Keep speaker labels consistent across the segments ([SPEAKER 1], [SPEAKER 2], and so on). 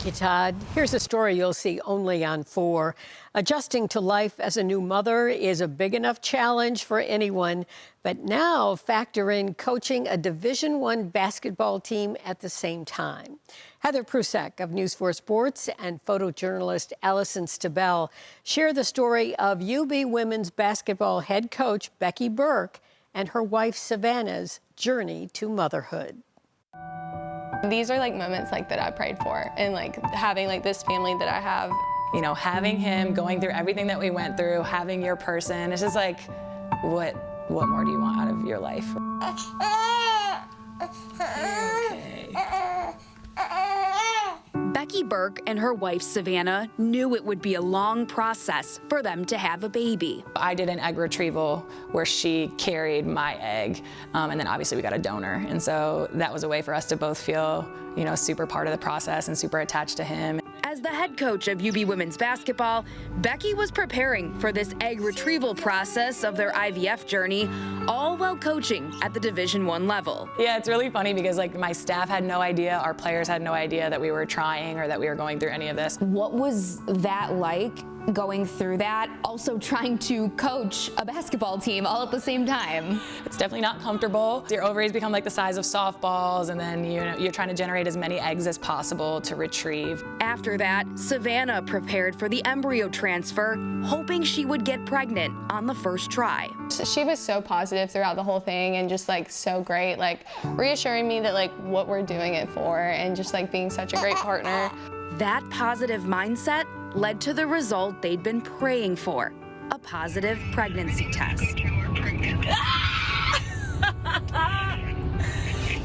[SPEAKER 1] Thank you, Todd. Here's a story you'll see only on 4. Adjusting to life as a new mother is a big enough challenge for anyone, but now factor in coaching a Division I basketball team at the same time. Heather Prusek of News 4 Sports and photojournalist Allison Stabell share the story of UB women's basketball head coach Becky Burke and her wife Savannah's journey to motherhood.
[SPEAKER 2] These are like moments like that I prayed for, and like having like this family that I have.
[SPEAKER 3] You know, having him, going through everything that we went through, having your person, it's just like, what more do you want out of your life?
[SPEAKER 4] Becky Burke and her wife Savannah knew it would be a long process for them to have a baby.
[SPEAKER 3] I did an egg retrieval where she carried my egg, and then obviously we got a donor. And so that was a way for us to both feel, you know, super part of the process and super attached to him.
[SPEAKER 4] As the head coach of UB women's basketball, Becky was preparing for this egg retrieval process of their IVF journey, all while coaching at the Division I level.
[SPEAKER 3] Yeah, it's really funny because like my staff had no idea, our players had no idea that we were trying or that we were going through any of this.
[SPEAKER 5] What was that like, going through that, also trying to coach a basketball team all at the same time?
[SPEAKER 3] It's definitely not comfortable. Your ovaries become like the size of softballs, and then you're trying to generate as many eggs as possible to retrieve.
[SPEAKER 4] After that, Savannah prepared for the embryo transfer, hoping she would get pregnant on the first try.
[SPEAKER 2] She was so positive throughout the whole thing and just like so great, like reassuring me that like what we're doing it for and just like being such a great partner.
[SPEAKER 4] That positive mindset led to the result they'd been praying for, a positive pregnancy test.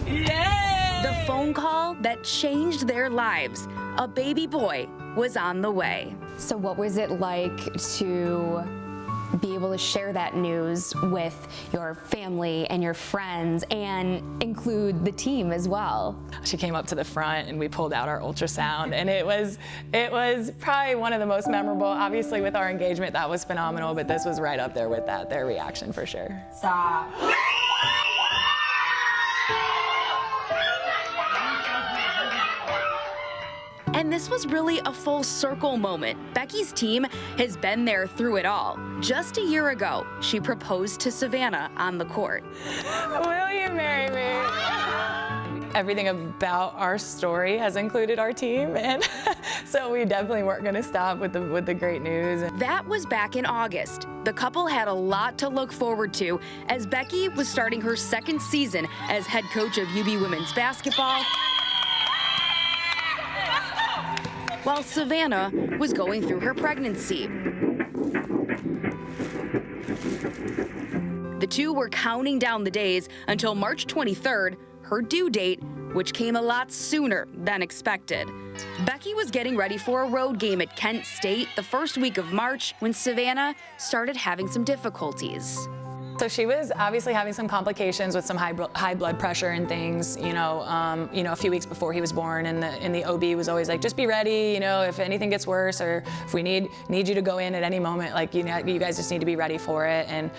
[SPEAKER 3] Yay!
[SPEAKER 4] The phone call that changed their lives. A baby boy was on the way.
[SPEAKER 5] So what was it like to be able to share that news with your family and your friends and include the team as well?
[SPEAKER 3] She came up to the front and we pulled out our ultrasound, and it was probably one of the most memorable. Obviously with our engagement, that was phenomenal, but this was right up there with that, their reaction for sure.
[SPEAKER 6] Stop.
[SPEAKER 4] And this was really a full circle moment. Becky's team has been there through it all. Just a year ago, she proposed to Savannah on the court.
[SPEAKER 3] Will you marry me? Everything about our story has included our team, and so we definitely weren't going to stop with the great news.
[SPEAKER 4] That was back in August. The couple had a lot to look forward to as Becky was starting her second season as head coach of UB women's basketball, while Savannah was going through her pregnancy. The two were counting down the days until March 23rd, her due date, which came a lot sooner than expected. Becky was getting ready for a road game at Kent State the first week of March when Savannah started having some difficulties.
[SPEAKER 3] So she was obviously having some complications with some high blood pressure and things, you know, a few weeks before he was born, and the OB was always like, just be ready, you know, if anything gets worse or if we need you to go in at any moment, like, you know, you guys just need to be ready for it. And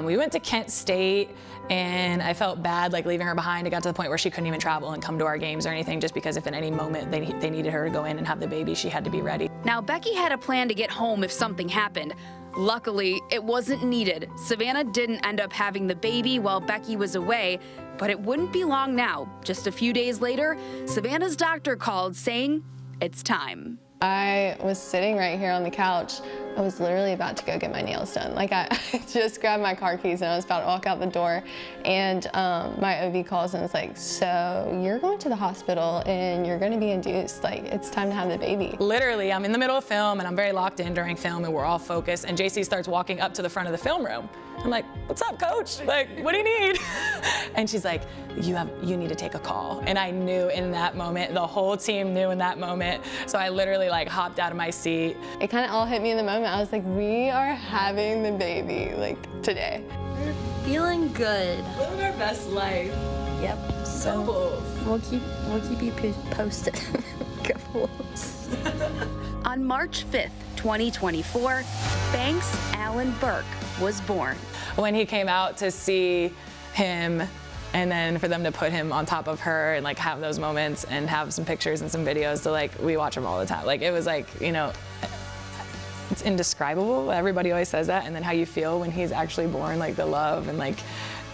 [SPEAKER 3] we went to Kent State, and I felt bad like leaving her behind. It got to the point where she couldn't even travel and come to our games or anything, just because if at any moment they needed her to go in and have the baby, she had to be ready.
[SPEAKER 4] Now, Becky had a plan to get home if something happened. Luckily, it wasn't needed. Savannah didn't end up having the baby while Becky was away, but it wouldn't be long now. Just a few days later, Savannah's doctor called saying it's time.
[SPEAKER 2] I was sitting right here on the couch. I was literally about to go get my nails done. Like I just grabbed my car keys and I was about to walk out the door, and my OB calls and it's like, so you're going to the hospital and you're going to be induced. Like, it's time to have the baby.
[SPEAKER 3] Literally, I'm in the middle of film and I'm very locked in during film and we're all focused, and JC starts walking up to the front of the film room. I'm like, what's up, coach? Like, what do you need? And she's like, you need to take a call. And I knew in that moment, the whole team knew in that moment. So I literally like hopped out of my seat.
[SPEAKER 2] It kind of all hit me in the moment. I was like, we are having the baby, like, today.
[SPEAKER 7] We're feeling good.
[SPEAKER 3] Living our best life.
[SPEAKER 7] Yep. So we'll keep you posted.
[SPEAKER 4] On March 5th, 2024, Banks Allen Burke was born.
[SPEAKER 3] When he came out to see him And then for them to put him on top of her and like have those moments and have some pictures and some videos to like, we watch him all the time. Like it was like, you know, it's indescribable. Everybody always says that. And then how you feel when he's actually born, like the love and like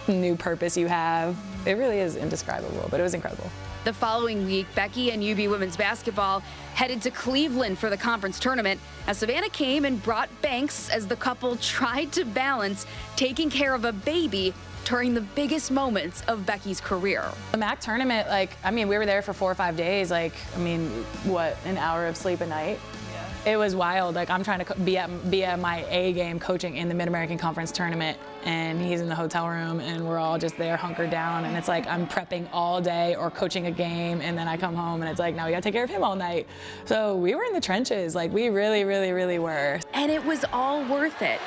[SPEAKER 3] new purpose you have. It really is indescribable, but it was incredible.
[SPEAKER 4] The following week, Becky and UB women's basketball headed to Cleveland for the conference tournament as Savannah came and brought Banks as the couple tried to balance taking care of a baby during the biggest moments of Becky's career.
[SPEAKER 3] The MAC tournament, like, I mean, we were there for 4 or 5 days. Like, I mean, what, an hour of sleep a night? Yeah. It was wild. Like, I'm trying to be at my A game coaching in the Mid-American Conference tournament, and he's in the hotel room, and we're all just there hunkered down, and it's like I'm prepping all day or coaching a game, and then I come home, and it's like, now we gotta take care of him all night. So we were in the trenches. Like, we really, really, really were.
[SPEAKER 4] And it was all worth it.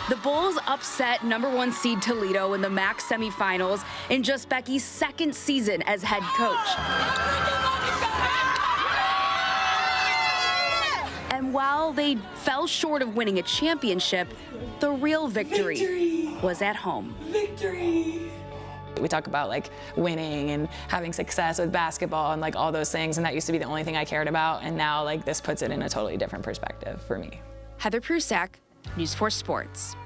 [SPEAKER 4] The Bulls upset #1 seed Toledo in the MAC semifinals in just Becky's second season as head coach. And while they fell short of winning a championship, the real victory was at home.
[SPEAKER 3] We talk about like winning and having success with basketball and like all those things, and that used to be the only thing I cared about, and now like this puts it in a totally different perspective for me.
[SPEAKER 4] Heather Prusak, News 4 Sports.